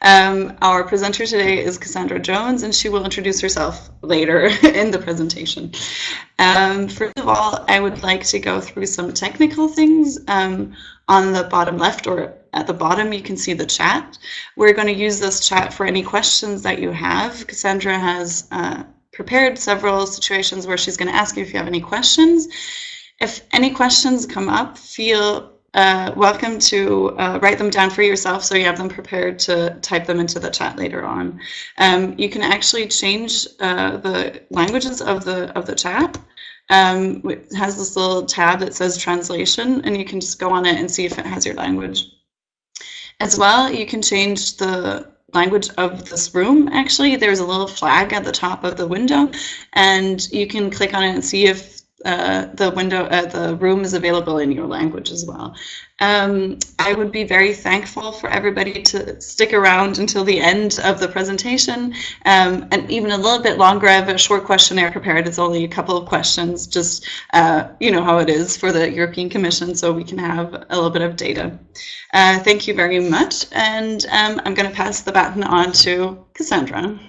Our presenter today is Cassandra Jones, and she will introduce herself later in the presentation. First of all, I would like to go through some technical things. On the bottom left, or at the bottom, you can see the chat. We're going to use this chat for any questions that you have. Cassandra has prepared several situations where she's going to ask you if you have any questions. If any questions come up, feel welcome to write them down for yourself so you have them prepared to type them into the chat later on. You can actually change the languages of the chat. It has this little tab that says translation, and you can just go on it and see if it has your language. As well, you can change the language of this room. Actually, there's a little flag at the top of the window, and you can click on it and see if the room is available in your language as well. I would be very thankful for everybody to stick around until the end of the presentation, and even a little bit longer. I have a short questionnaire prepared. It's only a couple of questions, just you know how it is for the European Commission, so we can have a little bit of data. Thank you very much, and I'm going to pass the baton on to Cassandra.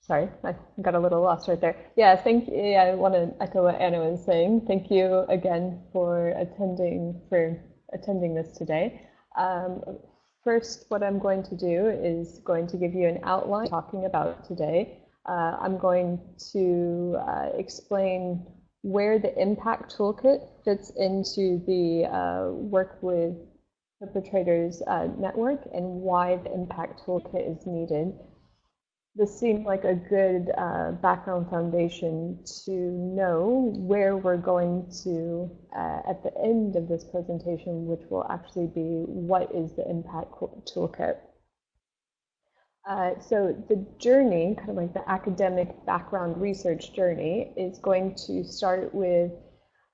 Sorry, I got a little lost right there. Yeah, I want to echo what Anna was saying. Thank you again for attending this today. First, what I'm going to do is going to give you an outline talking about today. I'm going to explain where the impact toolkit fits into the work with perpetrators network and why the impact toolkit is needed. This seemed like a good background foundation to know where we're going to at the end of this presentation, which will actually be what is the impact toolkit. So the journey, kind of like the academic background research journey, is going to start with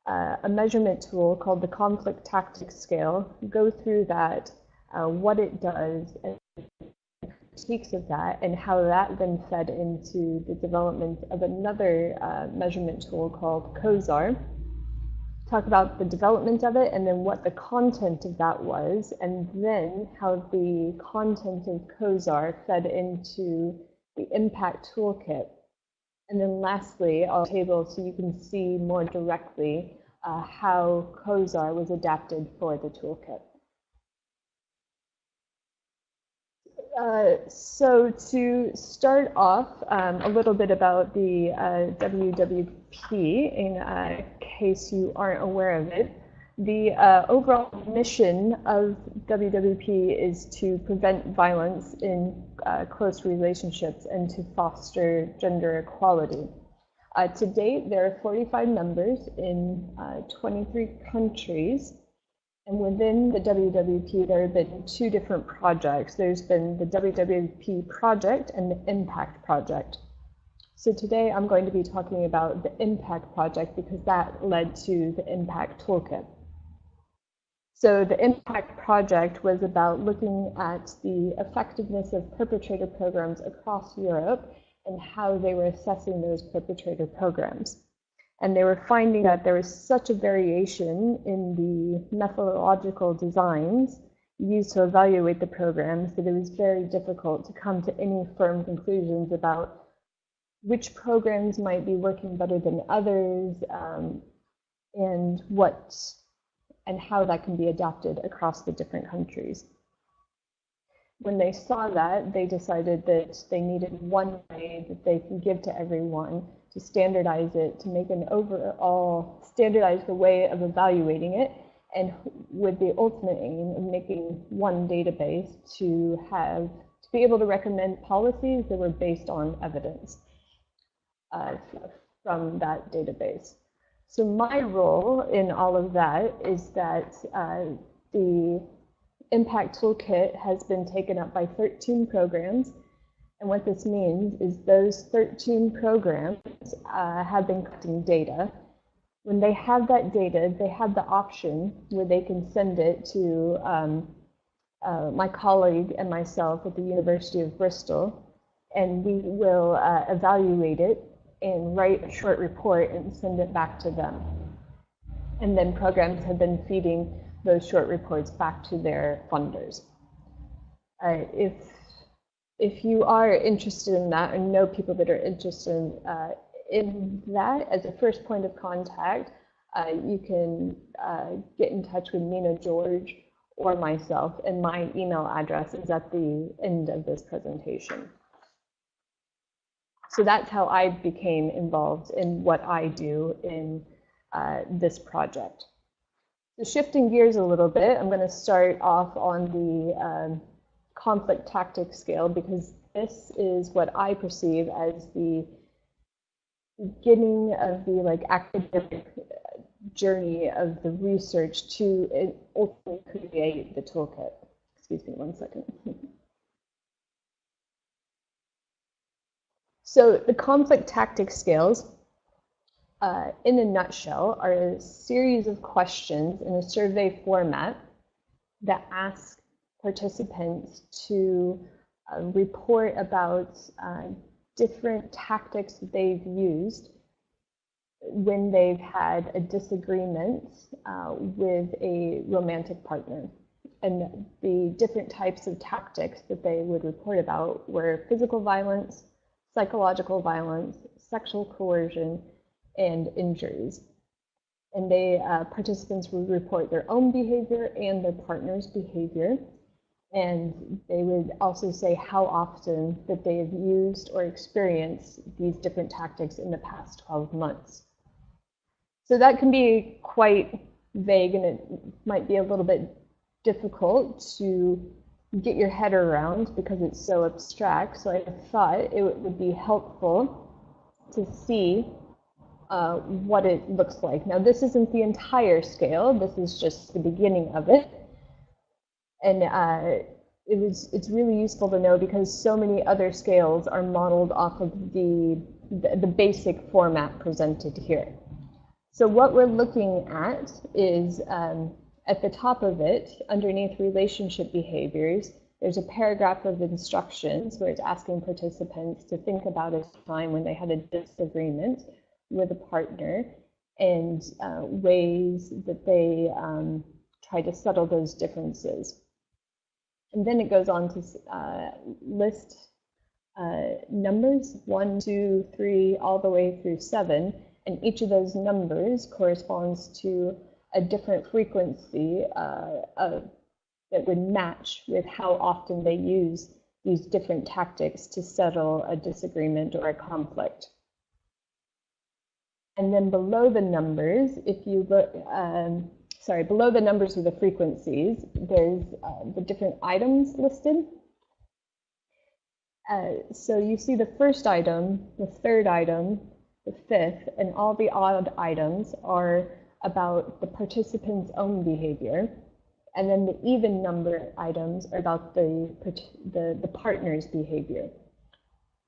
a measurement tool called the conflict tactics scale. Go through that, what it does, and critiques of that, and how that then fed into the development of another measurement tool called Cozart. Talk about the development of it, and then what the content of that was, and then how the content of Cozart fed into the impact toolkit. And then lastly, I'll table so you can see more directly how Cozart was adapted for the toolkit. So to start off, a little bit about the WWP, in case you aren't aware of it. The overall mission of WWP is to prevent violence in close relationships and to foster gender equality. To date, there are 45 members in 23 countries. And within the WWP, there have been two different projects. There's been the WWP project and the impact project. So today I'm going to be talking about the impact project because that led to the impact toolkit. So the impact project was about looking at the effectiveness of perpetrator programs across Europe and how they were assessing those perpetrator programs. And they were finding that there was such a variation in the methodological designs used to evaluate the programs that it was very difficult to come to any firm conclusions about which programs might be working better than others, and how that can be adapted across the different countries. When they saw that, they decided that they needed one way that they can give to everyone to standardize it, to make an overall standardize the way of evaluating it, and with the ultimate aim of making one database to be able to recommend policies that were based on evidence from that database. So my role in all of that is that the impact toolkit has been taken up by 13 programs. And what this means is those 13 programs have been collecting data. When they have that data, they have the option where they can send it to my colleague and myself at the University of Bristol, and we will evaluate it and write a short report and send it back to them. And then programs have been feeding those short reports back to their funders. If you are interested in that and know people that are interested in that as a first point of contact, you can get in touch with Nina George or myself, and my email address is at the end of this presentation. So that's how I became involved in what I do in this project. So shifting gears a little bit, I'm going to start off on the conflict tactics scale, because this is what I perceive as the beginning of the academic journey of the research to ultimately create the toolkit. Excuse me one second. So the conflict tactics scales, in a nutshell, are a series of questions in a survey format that ask participants to report about different tactics that they've used when they've had a disagreement with a romantic partner. And the different types of tactics that they would report about were physical violence, psychological violence, sexual coercion, and injuries. And participants would report their own behavior and their partner's behavior. And they would also say how often that they have used or experienced these different tactics in the past 12 months. So that can be quite vague, and it might be a little bit difficult to get your head around because it's so abstract. So I thought it would be helpful to see what it looks like. Now, this isn't the entire scale. This is just the beginning of it. And it's really useful to know because so many other scales are modeled off of the basic format presented here. So what we're looking at is at the top of it, underneath relationship behaviors, there's a paragraph of instructions where it's asking participants to think about a time when they had a disagreement with a partner and ways that they try to settle those differences. And then it goes on to list numbers 1, 2, 3, all the way through 7. And each of those numbers corresponds to a different frequency that would match with how often they use these different tactics to settle a disagreement or a conflict. And then below the numbers, if you look, below the numbers with the frequencies, there's the different items listed. So you see the first item, the third item, the fifth, and all the odd items are about the participant's own behavior. And then the even number items are about the partner's behavior.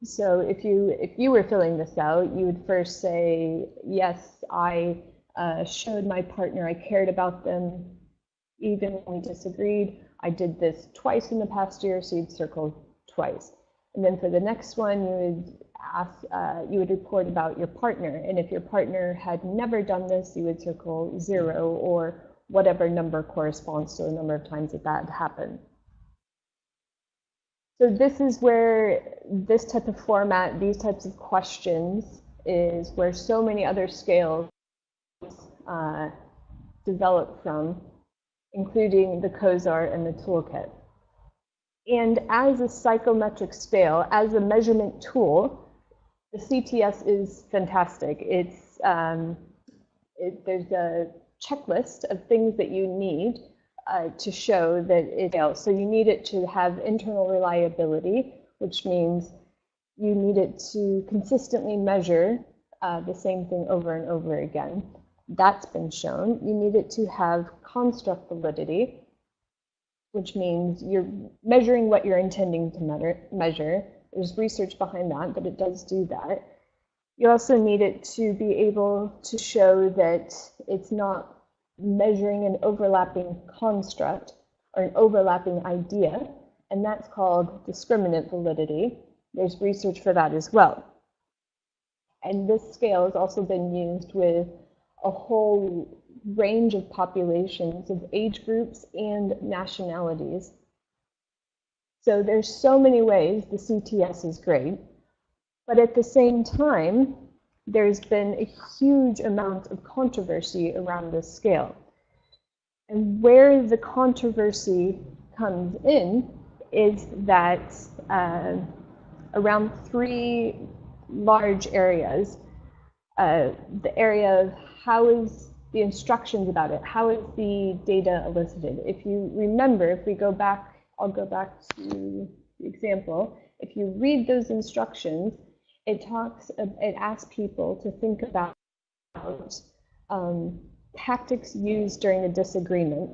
So if you were filling this out, you would first say, yes, I showed my partner I cared about them even when we disagreed. I did this twice in the past year, so you'd circle twice. And then for the next one, you would report about your partner. And if your partner had never done this, you would circle 0 or whatever number corresponds to the number of times that happened. So this is where this type of format, these types of questions, is where so many other scales develop from, including the Cozart and the Toolkit. And as a psychometric scale, as a measurement tool, the CTS is fantastic. It's there's a checklist of things that you need to show that it fails. So you need it to have internal reliability, which means you need it to consistently measure the same thing over and over again. That's been shown. You need it to have construct validity, which means you're measuring what you're intending to measure. There's research behind that, but it does do that. You also need it to be able to show that it's not measuring an overlapping construct or an overlapping idea, and that's called discriminant validity. There's research for that as well. And this scale has also been used with a whole range of populations, of age groups and nationalities. So there's so many ways the CTS is great, but at the same time, there's been a huge amount of controversy around this scale. And where the controversy comes in is that around three large areas. The area of how is the instructions about it, how is the data elicited. If you remember, if we go back, I'll go back to the example. If you read those instructions, it asks people to think about tactics used during a disagreement.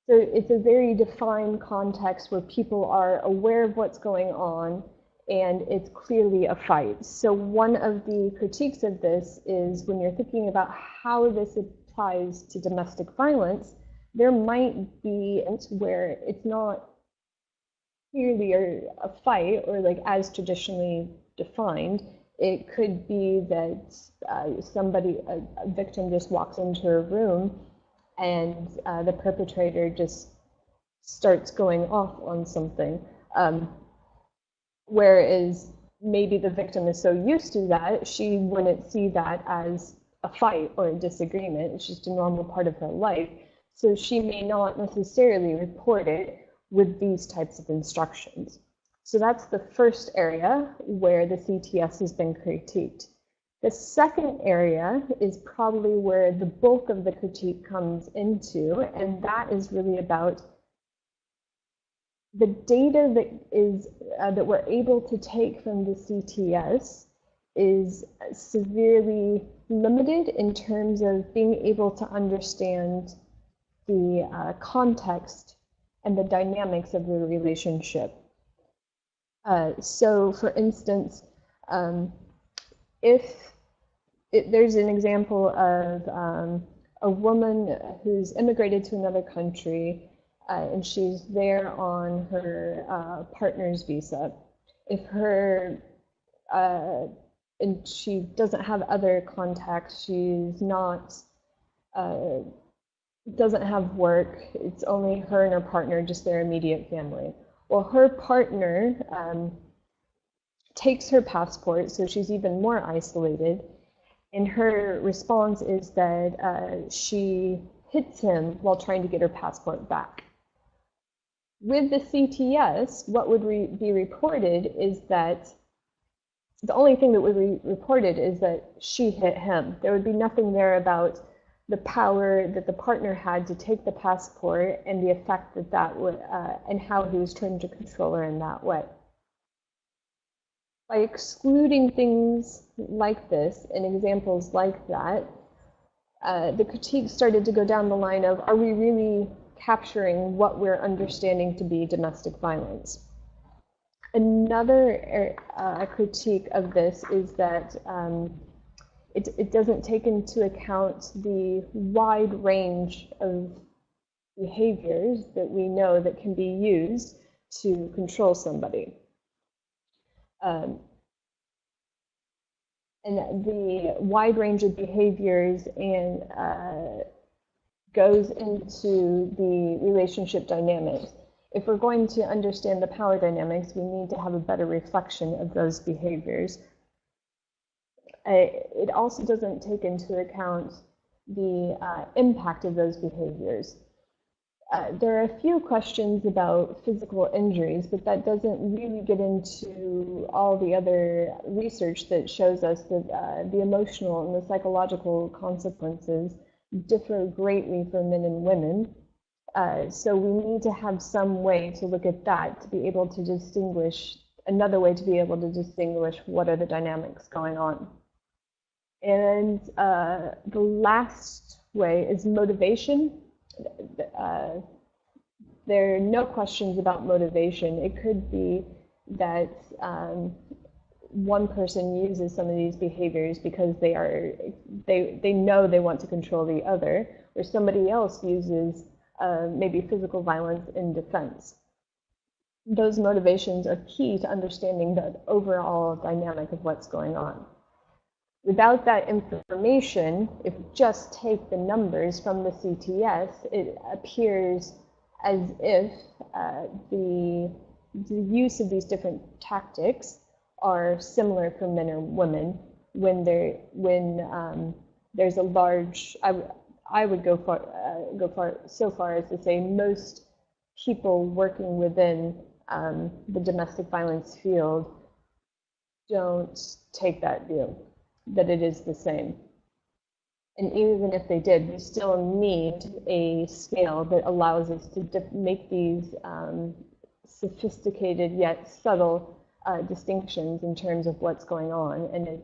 So it's a very defined context where people are aware of what's going on and it's clearly a fight. So one of the critiques of this is when you're thinking about how this applies to domestic violence, there might be where it's not clearly a fight or like as traditionally defined. It could be that a victim just walks into a room and the perpetrator just starts going off on something. Whereas maybe the victim is so used to that, she wouldn't see that as a fight or a disagreement. It's just a normal part of her life. So she may not necessarily report it with these types of instructions. So that's the first area where the CTS has been critiqued. The second area is probably where the bulk of the critique comes into, and that is really about the data that we're able to take from the CTS is severely limited in terms of being able to understand the context and the dynamics of the relationship. So, for instance, there's an example of a woman who's immigrated to another country, and she's there on her partner's visa. If her and she doesn't have other contacts, she's not doesn't have work. It's only her and her partner, just their immediate family. Well, her partner takes her passport, so she's even more isolated. And her response is that she hits him while trying to get her passport back. With the CTS, what would be reported is that the only thing that would be reported is that she hit him. There would be nothing there about the power that the partner had to take the passport and the effect that would, and how he was trying to control her in that way. By excluding things like this and examples like that, the critique started to go down the line of, are we really capturing what we're understanding to be domestic violence? Another critique of this is that it doesn't take into account the wide range of behaviors that we know that can be used to control somebody. And the wide range of behaviors goes into the relationship dynamics. If we're going to understand the power dynamics, we need to have a better reflection of those behaviors. It also doesn't take into account the impact of those behaviors. There are a few questions about physical injuries, but that doesn't really get into all the other research that shows us that the emotional and the psychological consequences differ greatly for men and women. So we need to have some way to look at that to be able to distinguish, another way to be able to distinguish what are the dynamics going on. And the last way is motivation. There are no questions about motivation. It could be that one person uses some of these behaviors because they know they want to control the other, or somebody else uses maybe physical violence in defense. Those motivations are key to understanding the overall dynamic of what's going on. Without that information, if we just take the numbers from the CTS, it appears as if the use of these different tactics are similar for men or women when there's a large. I would go so far as to say most people working within the domestic violence field don't take that view, that it is the same. And even if they did, we still need a scale that allows us to make these sophisticated yet subtle distinctions in terms of what's going on. And it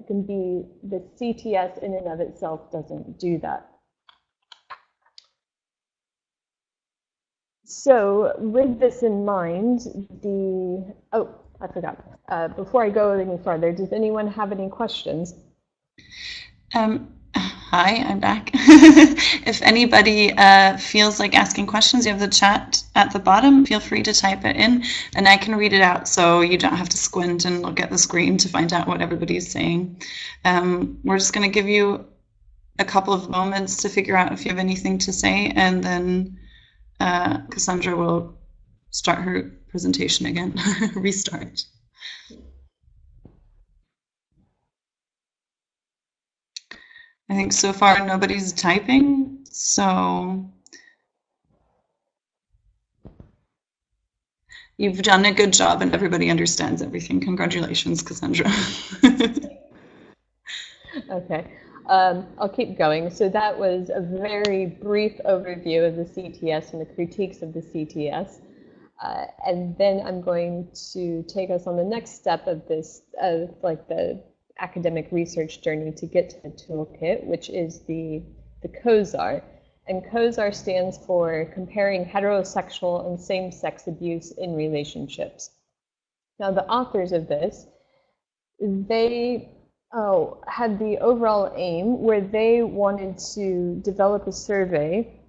can be, the CTS in and of itself doesn't do that. So with this in mind, I forgot. Before I go any further, does anyone have any questions? Hi, I'm back. If anybody feels like asking questions, you have the chat at the bottom. Feel free to type it in, and I can read it out so you don't have to squint and look at the screen to find out what everybody's saying. We're just going to give you a couple of moments to figure out if you have anything to say, and then Cassandra will start her presentation again, restart. I think so far nobody's typing, so you've done a good job and everybody understands everything. Congratulations, Cassandra. Okay, I'll keep going. So that was a very brief overview of the CTS and the critiques of the CTS. And then I'm going to take us on the next step of this, like the academic research journey to get to the toolkit, which is the Cozart. And Cozart stands for Comparing Heterosexual and Same-Sex Abuse in Relationships. Now, the authors of this, they had the overall aim where they wanted to develop a survey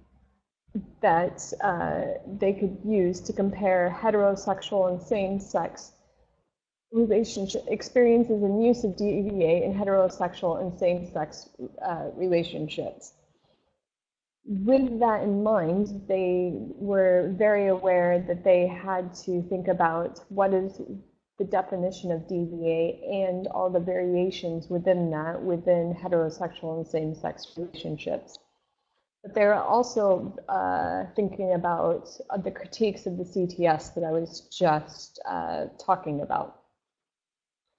that they could use to compare heterosexual and same-sex relationship experiences and use of DVA in heterosexual and same-sex relationships. With that in mind, they were very aware that they had to think about what is the definition of DVA and all the variations within that within heterosexual and same-sex relationships. But they're also thinking about the critiques of the CTS that I was just talking about.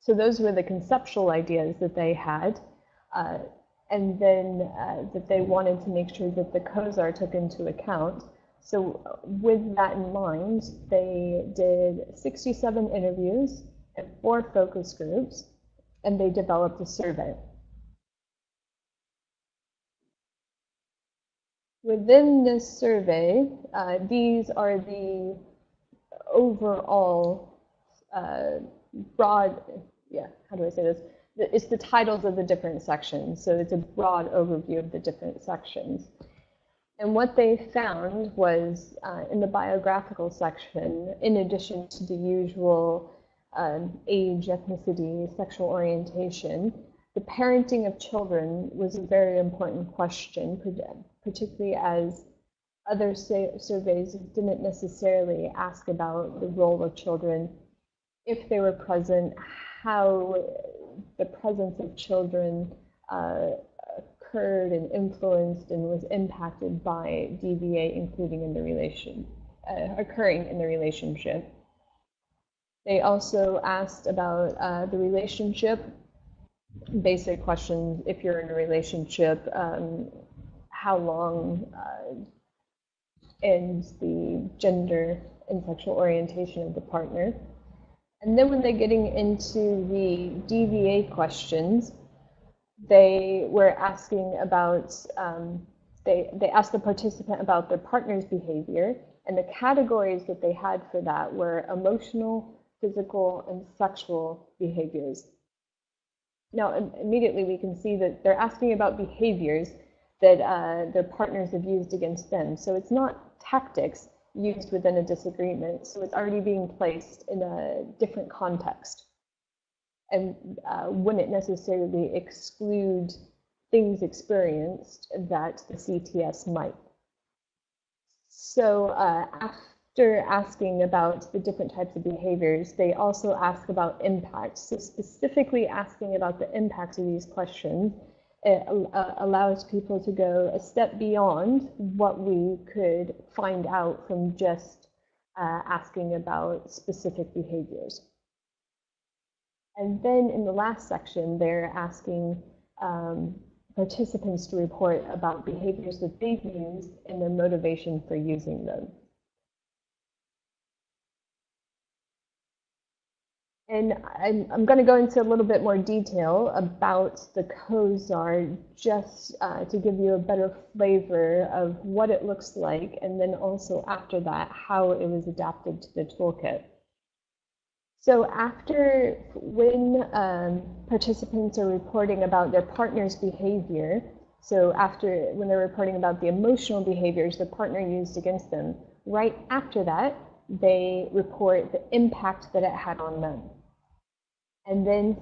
So those were the conceptual ideas that they had, and then that they wanted to make sure that the Cozart took into account. So with that in mind, they did 67 interviews and 4 focus groups, and they developed a survey. Within this survey, these are the overall broad, how do I say this? It's the titles of the different sections, so it's a broad overview of the different sections. And what they found was in the biographical section, in addition to the usual age, ethnicity, sexual orientation, the parenting of children was a very important question, particularly as other surveys didn't necessarily ask about the role of children, if they were present, how the presence of children occurred and influenced and was impacted by DVA, including in the occurring in the relationship. They also asked about the relationship, basic questions: if you're in a relationship, how long, and the gender and sexual orientation of the partner. And then when they're getting into the DVA questions, they were asking about, they asked the participant about their partner's behavior, and the categories that they had for that were emotional, physical, and sexual behaviors. Now, immediately we can see that they're asking about behaviors that their partners have used against them. So it's not tactics used within a disagreement, so it's already being placed in a different context. and wouldn't necessarily exclude things experienced that the CTS might. So after asking about the different types of behaviors, they also ask about impact. So specifically asking about the impact of these questions, it allows people to go a step beyond what we could find out from just asking about specific behaviors. And then in the last section, they're asking participants to report about behaviors that they've used and their motivation for using them. And I'm going to go into a little bit more detail about the Cozart just to give you a better flavor of what it looks like, and then also after that, how it was adapted to the toolkit. So when participants are reporting about their partner's behavior, so when they're reporting about the emotional behaviors the partner used against them, right after that, they report the impact that it had on them. And then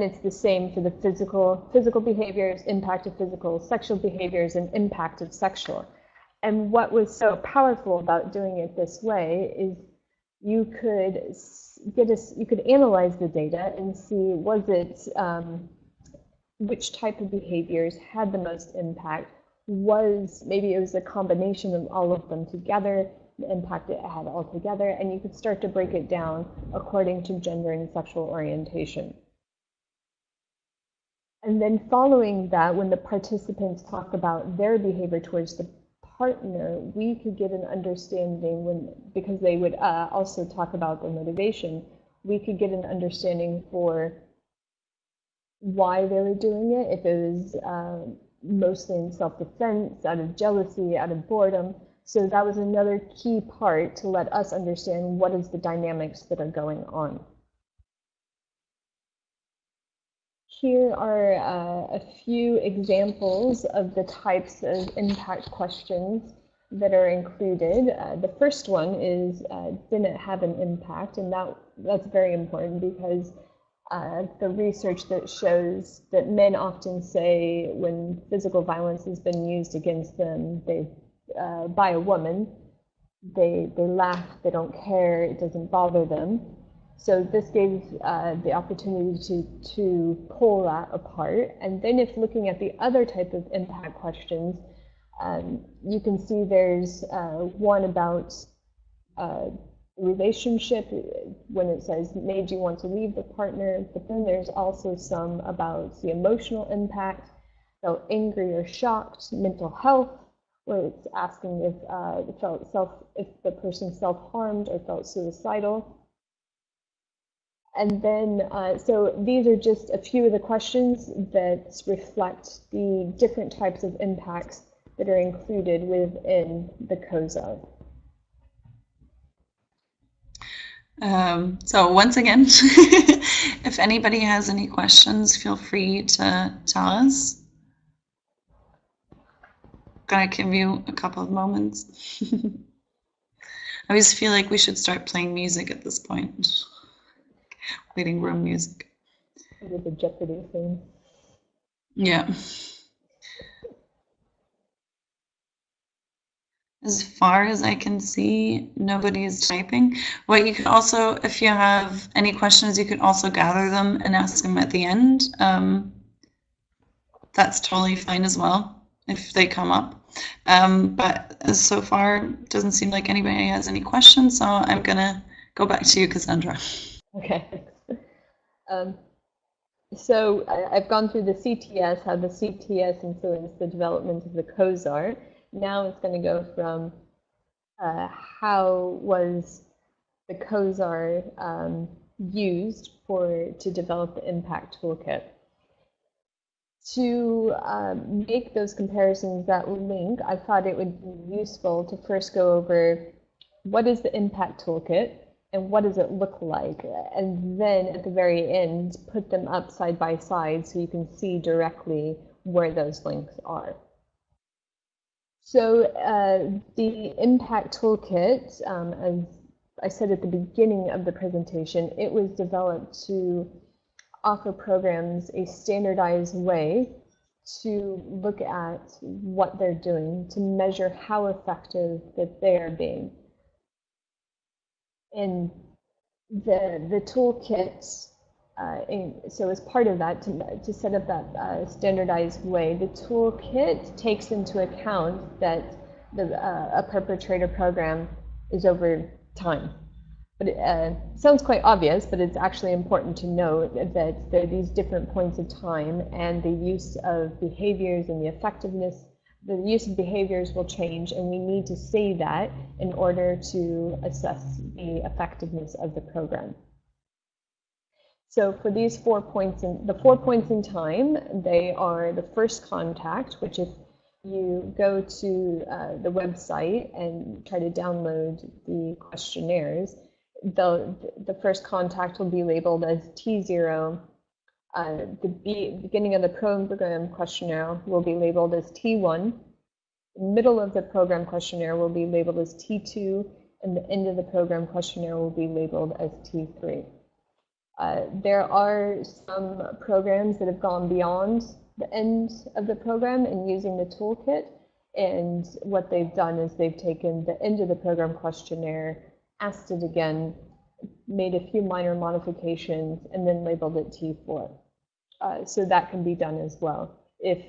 it's the same for the physical behaviors, impact of physical, sexual behaviors, and impact of sexual. And what was so powerful about doing it this way is you could analyze the data and see which type of behaviors had the most impact. Maybe it was a combination of all of them together, the impact it had all together, and you could start to break it down according to gender and sexual orientation. And then following that, when the participants talk about their behavior towards the partner, we could get an understanding because they would also talk about their motivation, we could get an understanding for why they were doing it, if it was mostly in self-defense, out of jealousy, out of boredom. So that was another key part to let us understand what is the dynamics that are going on. Here are a few examples of the types of impact questions that are included. The first one is, didn't it have an impact? And that's very important because the research that shows that men often say when physical violence has been used against them, by a woman, they laugh, they don't care, it doesn't bother them. So this gave the opportunity to pull that apart. And then if looking at the other type of impact questions, you can see there's one about relationship, when it says made you want to leave the partner, but then there's also some about the emotional impact, felt angry or shocked, mental health, where it's asking if the person self-harmed or felt suicidal. And then, so these are just a few of the questions that reflect the different types of impacts that are included within the Cozart. So once again, if anybody has any questions, feel free to tell us. Gonna give you a couple of moments. I always feel like we should start playing music at this point. Waiting room music. With the Jeopardy thing. Yeah. As far as I can see, nobody is typing. What you could also, if you have any questions, you could also gather them and ask them at the end. That's totally fine as well if they come up. But so far, it doesn't seem like anybody has any questions, so I'm gonna go back to you, Cassandra. Okay. So I've gone through the CTS, how the CTS influenced the development of the Cozart. Now it's going to go from how was the Cozart used to develop the impact toolkit. To make those comparisons that link, I thought it would be useful to first go over what is the impact toolkit and what does it look like, and then at the very end put them up side by side so you can see directly where those links are. So the impact toolkit, as I said at the beginning of the presentation, it was developed to offer programs a standardized way to look at what they're doing, to measure how effective that they are being. And the toolkit, so as part of that, to set up that standardized way, the toolkit takes into account that a perpetrator program is over time. But it sounds quite obvious, but it's actually important to note that there are these different points of time, and the use of behaviors and the effectiveness, the use of behaviors will change, and we need to say that in order to assess the effectiveness of the program. So for these 4 points, the 4 points in time, they are the first contact, which if you go to the website and try to download the questionnaires, the first contact will be labeled as T0. The beginning of the program questionnaire will be labeled as T1. The middle of the program questionnaire will be labeled as T2, and the end of the program questionnaire will be labeled as T3. There are some programs that have gone beyond the end of the program and using the toolkit, and what they've done is they've taken the end of the program questionnaire, asked it again, made a few minor modifications, and then labeled it T4. So that can be done as well if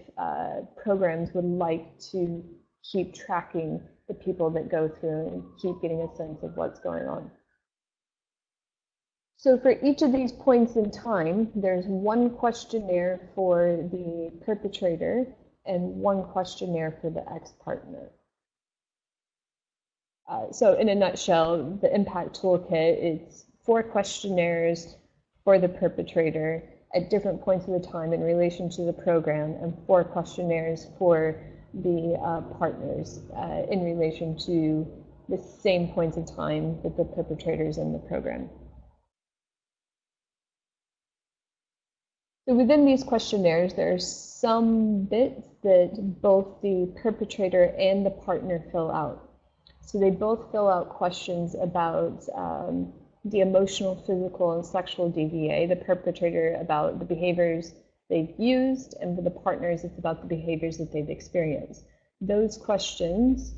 programs would like to keep tracking the people that go through and keep getting a sense of what's going on. So for each of these points in time, there's one questionnaire for the perpetrator and one questionnaire for the ex-partner. So in a nutshell, the impact toolkit, it's 4 questionnaires for the perpetrator at different points of the time in relation to the program, and 4 questionnaires for the partners in relation to the same points of time that the perpetrators in the program. So within these questionnaires, there are some bits that both the perpetrator and the partner fill out. So they both fill out questions about the emotional, physical, and sexual DVA, the perpetrator about the behaviors they've used, and for the partners, it's about the behaviors that they've experienced. Those questions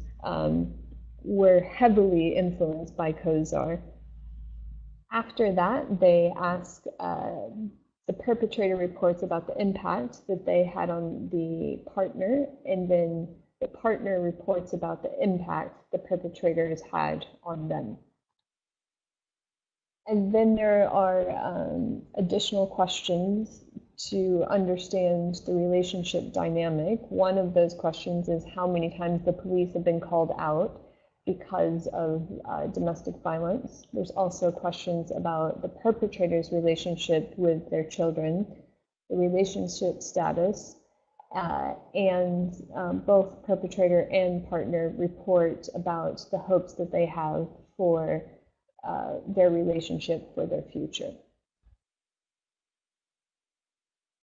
were heavily influenced by Cozart. After that, they ask, the perpetrator reports about the impact that they had on the partner, and then the partner reports about the impact the perpetrator has had on them. And then there are additional questions to understand the relationship dynamic. One of those questions is how many times the police have been called out because of domestic violence. There's also questions about the perpetrator's relationship with their children, the relationship status, and both perpetrator and partner report about the hopes that they have for their relationship for their future.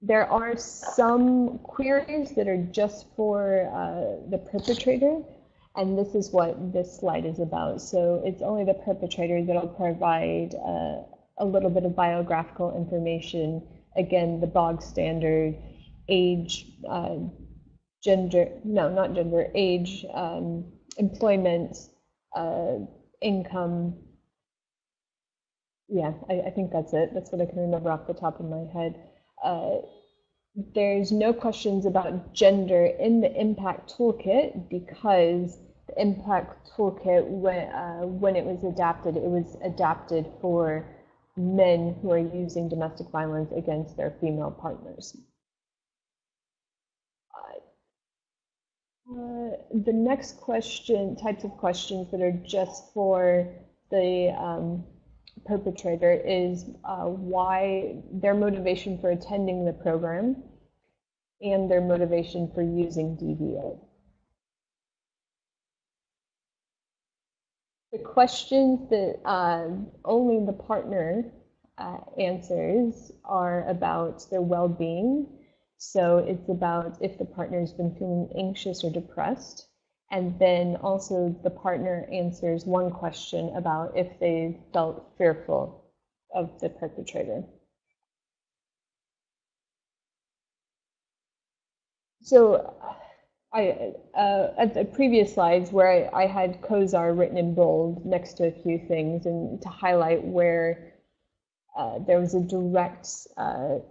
There are some queries that are just for the perpetrator, and this is what this slide is about. So it's only the perpetrator that will provide a little bit of biographical information. Again, the bog standard, age, gender, no, not gender, age, employment, income. Yeah, I think that's it. That's what I can remember off the top of my head. There's no questions about gender in the impact toolkit because the impact toolkit, when it was adapted for men who are using domestic violence against their female partners. The next types of questions that are just for the perpetrator is why their motivation for attending the program and their motivation for using DVA. The questions that only the partner answers are about their well-being. So it's about if the partner's been feeling anxious or depressed. And then also the partner answers one question about if they felt fearful of the perpetrator. So at the previous slides where I had Cozart written in bold next to a few things and to highlight where there was a direct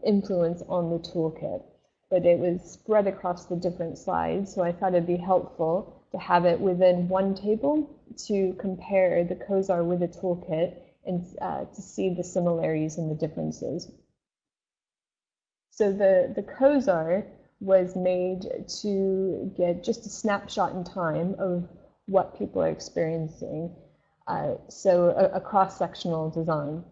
influence on the toolkit, but it was spread across the different slides, so I thought it'd be helpful to have it within one table to compare the Cozart with the toolkit and to see the similarities and the differences. So the Cozart was made to get just a snapshot in time of what people are experiencing, so a cross-sectional design.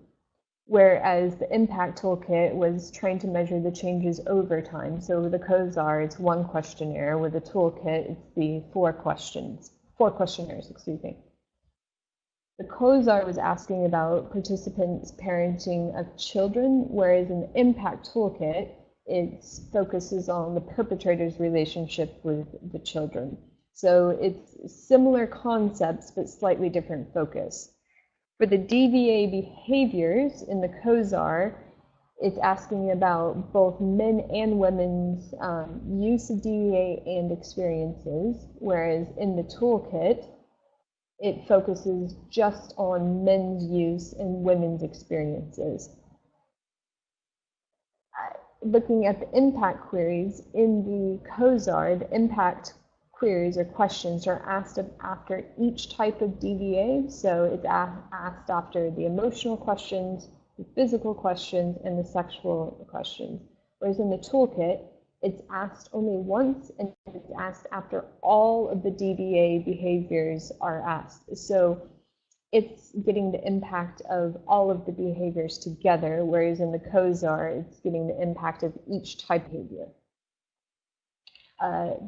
Whereas the impact toolkit was trying to measure the changes over time. So with the Cozart, it's one questionnaire. With the toolkit, it's the four questionnaires, excuse me. The Cozart was asking about participants' parenting of children, whereas in the impact toolkit, it focuses on the perpetrator's relationship with the children. So it's similar concepts, but slightly different focus. For the DVA behaviors in the Cozart, it's asking about both men and women's use of DVA and experiences, whereas in the toolkit, it focuses just on men's use and women's experiences. Looking at the impact queries, in the Cozart, the impact queries or questions are asked after each type of DVA. So it's asked after the emotional questions, the physical questions, and the sexual questions. Whereas in the toolkit, it's asked only once, and it's asked after all of the DVA behaviors are asked. So it's getting the impact of all of the behaviors together, whereas in the Cozart, it's getting the impact of each type of behavior.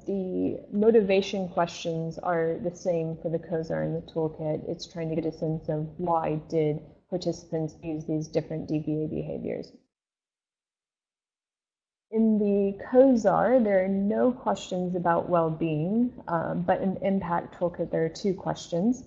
The motivation questions are the same for the Cozart and the toolkit. It's trying to get a sense of why did participants use these different DVA behaviors. In the Cozart, there are no questions about well-being, but in the impact toolkit, there are 2 questions.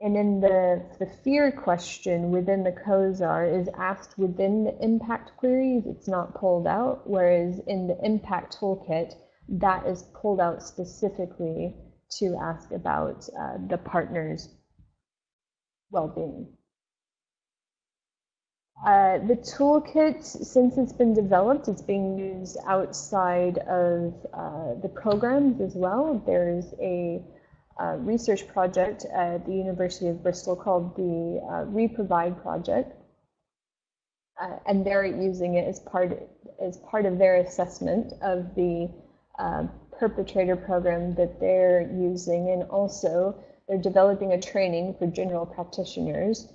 And in the fear question within the Cozart is asked within the impact queries. It's not pulled out, whereas in the impact toolkit, that is pulled out specifically to ask about the partner's well-being. The toolkit, since it's been developed, it's being used outside of the programs as well. There's a research project at the University of Bristol called the ReProvide project, and they're using it as part of their assessment of the perpetrator program that they're using, and also they're developing a training for general practitioners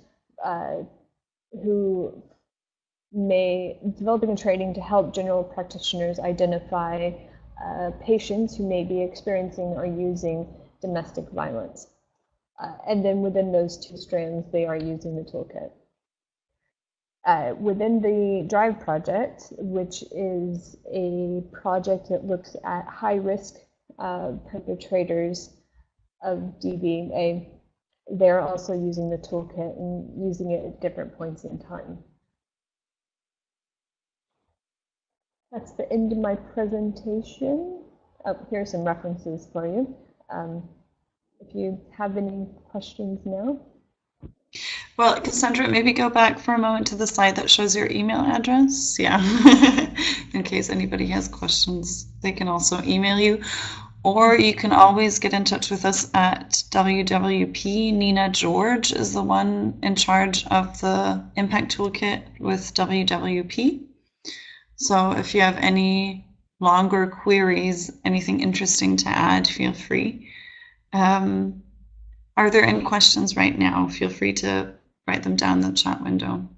developing a training to help general practitioners identify patients who may be experiencing or using domestic violence. And then within those 2 strands, they are using the toolkit. Within the DRIVE project, which is a project that looks at high-risk perpetrators of DVA, they're also using the toolkit and using it at different points in time. That's the end of my presentation. Oh, here are some references for you. If you have any questions now. Well, Cassandra, maybe go back for a moment to the slide that shows your email address. Yeah, in case anybody has questions, they can also email you. Or you can always get in touch with us at WWP. Nina George is the one in charge of the Impact Toolkit with WWP. So if you have any longer queries, anything interesting to add, feel free. Are there any questions right now? Feel free to write them down in the chat window.